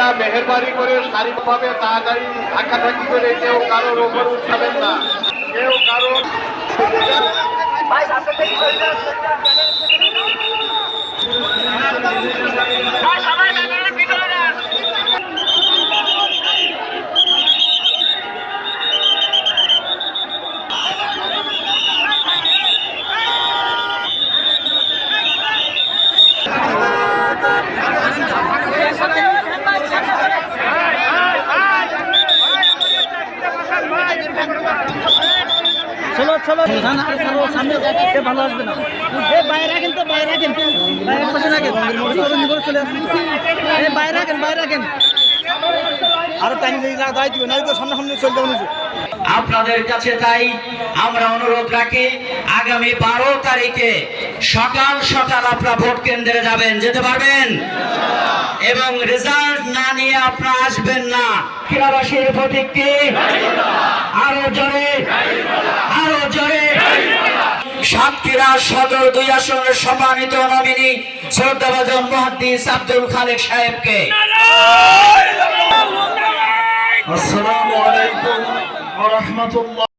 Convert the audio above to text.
আপনারা মেহেরবানি করে শারীরিকভাবে তাড়াতাড়ি ধাক্কাধাক্কি করে কেউ কারোর ওপর উঠাবেন না, কেউ কারোর চলো সামনে যাচ্ছে ভালো আসবে না বাইরে রাখেন তো বাইরে রাখেন চলে আসুন বাইরে রাখেন আরো টাইম দায় দিবেন না তো সামনে চলতে হবে। আপনাদের কাছে তাই আমরা অনুরোধ রাখি আগামী 12 তারিখে সকাল সকাল আপনারা ভোট কেন্দ্রে যাবেন, যেতে পারবেন এবং রেজাল্ট না নিয়ে আপনারা আসবেন না। সাতক্ষীরাবাসীর প্রতীকটি আরো জোরে সাতক্ষীরা সদর 2 আসনের সম্মানিত নমিনি শ্রদ্ধাভাজন মুহাদ্দিস আব্দুল খালেক সাহেবকে। আসসালামু আলাইকুম ওয়া রাহমাতুল্লাহ।